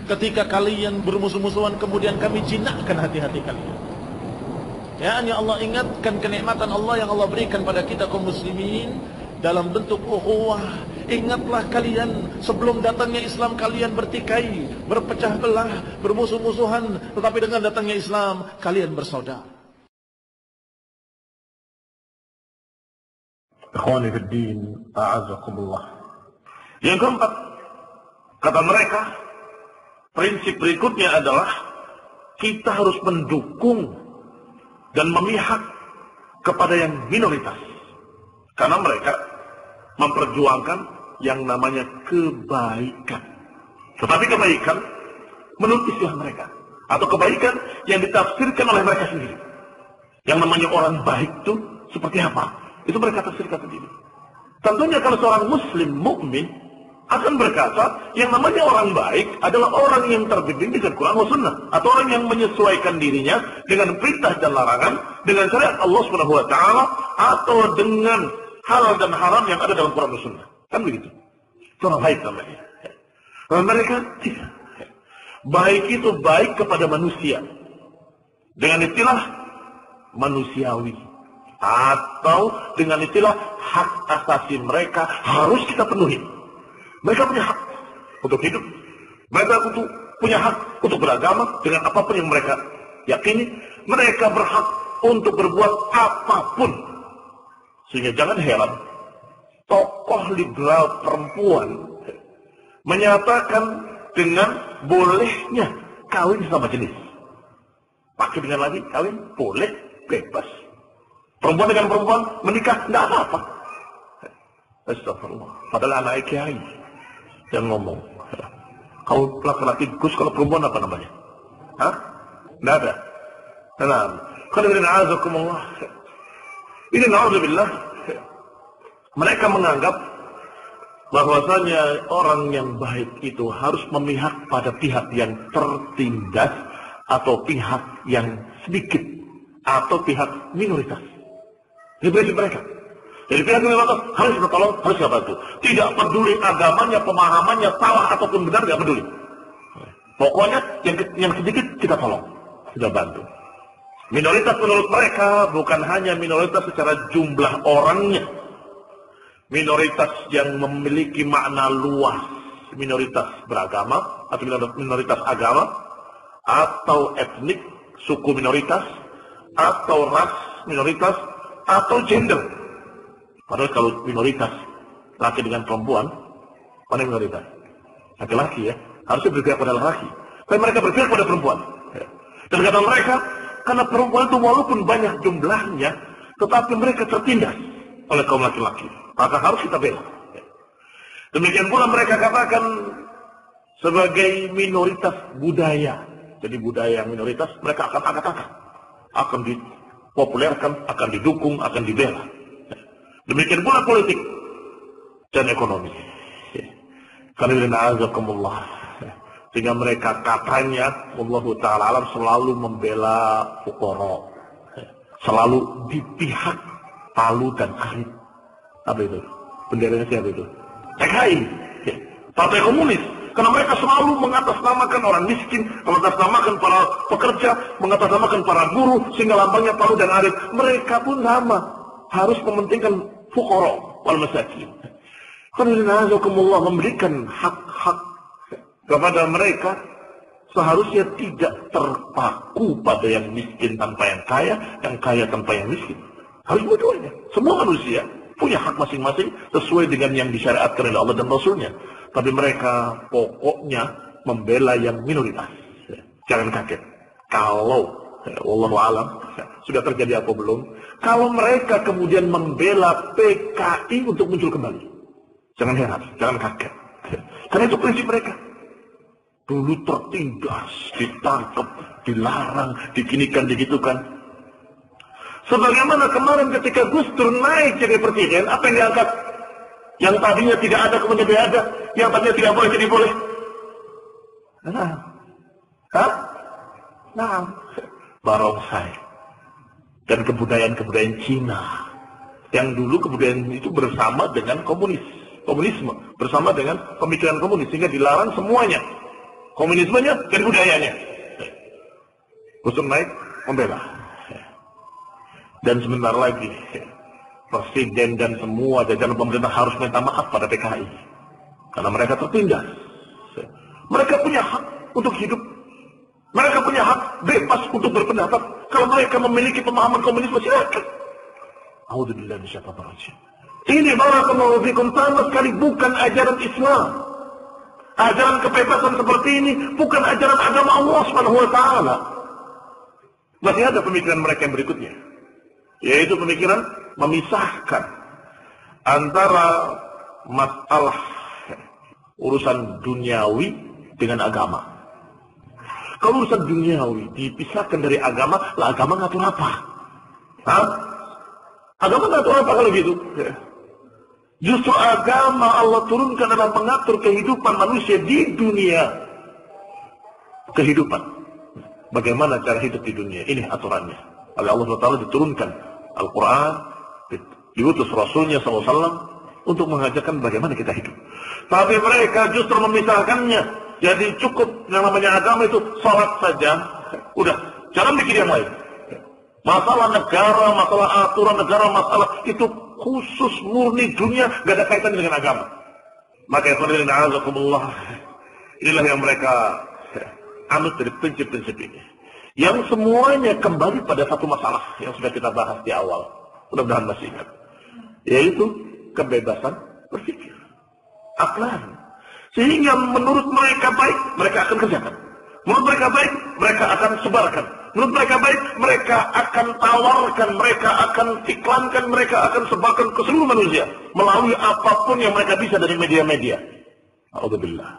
ketika kalian bermusuh-musuhan kemudian kami jinakkan hati-hati kalian. Ya, hanya Allah ingatkan kenikmatan Allah yang Allah berikan pada kita kaum muslimin dalam bentuk ukhuwah. Ingatlah kalian sebelum datangnya Islam kalian bertikai, berpecah belah, bermusuh-musuhan, tetapi dengan datangnya Islam kalian bersaudara. Ikhwani fid din, a'azakumullah. Yang keempat, kata mereka, prinsip berikutnya adalah kita harus mendukung dan memihak kepada yang minoritas. Karena mereka memperjuangkan yang namanya kebaikan. Tetapi kebaikan menurut istilah mereka, atau kebaikan yang ditafsirkan oleh mereka sendiri. Yang namanya orang baik itu seperti apa? Itu mereka tafsirkan sendiri. Tentunya kalau seorang muslim mukmin akan berkata yang namanya orang baik adalah orang yang terbimbing dengan Quran dan Sunnah, atau orang yang menyesuaikan dirinya dengan perintah dan larangan, dengan syariat Allah Subhanahu wa taala, atau dengan halal dan haram yang ada dalam Quran dan Sunnah. Kan begitu. Itu orang baik namanya. Dan mereka tidak. Baik itu baik kepada manusia dengan istilah manusiawi, atau dengan istilah hak asasi mereka harus kita penuhi. Mereka punya hak untuk hidup. Mereka punya hak untuk beragama dengan apapun yang mereka yakini. Mereka berhak untuk berbuat apapun. Sehingga jangan heran, tokoh liberal perempuan menyatakan dengan bolehnya kawin sama jenis. Pakai dengan lagi kawin boleh, bebas. Perempuan dengan perempuan menikah tidak apa-apa. Astagfirullah. Padahal anak kiai yang ngomong. Kalau laki-laki Gus, kalau perempuan apa namanya? Hah? Tidak ada. Tenang. Qadirin a'azakumullah. Ini na'udzubillah. Mereka menganggap bahwasanya orang yang baik itu harus memihak pada pihak yang tertindas, atau pihak yang sedikit, atau pihak minoritas. Ini prinsip mereka. Jadi pihak minoritas harus kita tolong, harus kita bantu. Tidak peduli agamanya, pemahamannya, salah ataupun benar, tidak peduli. Pokoknya yang sedikit kita tolong, kita bantu. Minoritas menurut mereka bukan hanya minoritas secara jumlah orangnya. Minoritas yang memiliki makna luas. Minoritas beragama, atau minoritas agama, atau etnik, suku minoritas, atau ras minoritas, atau gender. Padahal kalau minoritas, laki dengan perempuan, mana minoritas? Laki-laki ya, harusnya berpihak pada laki. Tapi mereka berpihak pada perempuan. Dan kata mereka, karena perempuan itu walaupun banyak jumlahnya, tetapi mereka tertindas oleh kaum laki-laki. Maka harus kita bela. Demikian pula mereka katakan sebagai minoritas budaya. Jadi budaya yang minoritas mereka akan angkat-angkat, akan dipopulerkan, akan didukung, akan dibela. Demikian pula politik dan ekonomi. Karena azakumullah. Sehingga mereka katanya Allah Ta'ala alam selalu membela fuqara, selalu di pihak Palu dan Arit. Apa itu? Benderanya siapa itu? PKI, Partai Komunis. Karena mereka selalu mengatasnamakan orang miskin, mengatasnamakan para pekerja, mengatasnamakan para buruh, sehingga lambangnya Palu dan Arit. Mereka pun sama, harus mementingkan fuqara wal masakin. Karena Allah memberikan hak-hak kepada mereka, seharusnya tidak terpaku pada yang miskin tanpa yang kaya tanpa yang miskin. Harus dua-duanya. Semua manusia punya hak masing-masing sesuai dengan yang disyariatkan oleh Allah dan Rasulnya. Tapi mereka pokoknya membela yang minoritas. Jangan kaget kalau wallahu alam sudah terjadi apa belum, kalau mereka kemudian membela PKI untuk muncul kembali. Jangan heran, jangan kaget. Karena itu prinsip mereka. Dulu tertindas, ditangkap, dilarang, diginikan, digitukan. Sebagaimana kemarin ketika Gus Dur naik jadi presiden, apa yang diangkat? Yang tadinya tidak ada kemudian dia ada, yang tadinya tidak boleh jadi boleh. Barongsai dan kebudayaan Cina, yang dulu kebudayaan itu bersama dengan komunisme, bersama dengan pemikiran komunis, sehingga dilarang semuanya. Komunismenya jadi budayanya. Gus Dur naik membela. Dan sebentar lagi presiden dan semua jajaran pemerintah harus minta maaf pada PKI. Karena mereka tertindas. Mereka punya hak untuk hidup. Mereka punya hak bebas untuk berpendapat. Kalau mereka memiliki pemahaman komunisme, silakan. A'udzubillahi minasyaitonir rajim. Ini barakallahu fikum sama sekali bukan ajaran Islam. Ajaran kebebasan seperti ini bukan ajaran agama Allah Subhanahu wa taala. Masih ada pemikiran mereka yang berikutnya, yaitu pemikiran memisahkan antara masalah urusan duniawi dengan agama. Kalau urusan duniawi dipisahkan dari agama, lah agama ngatur apa? Hah? Agama ngatur apa kalau gitu? Justru agama Allah turunkan adalah mengatur kehidupan manusia di dunia. Kehidupan. Bagaimana cara hidup di dunia? Ini aturannya. Oleh Allah SWT diturunkan Al-Quran, diutus Rasulnya SAW untuk mengajarkan bagaimana kita hidup. Tapi mereka justru memisahkannya. Jadi cukup yang namanya agama itu sholat saja. Udah, jangan bikin yang lain. Masalah negara, masalah aturan negara, masalah itu khusus murni dunia, gak ada kaitan dengan agama. Maka inilah yang mereka anut dari prinsip-prinsip ini. Yang semuanya kembali pada satu masalah yang sudah kita bahas di awal. Mudah-mudahan masih ingat. Yaitu kebebasan berpikir. Aklan. Sehingga menurut mereka baik, mereka akan kerjakan. Menurut mereka baik, mereka akan sebarkan. Menurut mereka baik, mereka akan tawarkan, mereka akan iklankan, mereka akan sebarkan ke seluruh manusia. Melalui apapun yang mereka bisa dari media-media. A'udzubillah.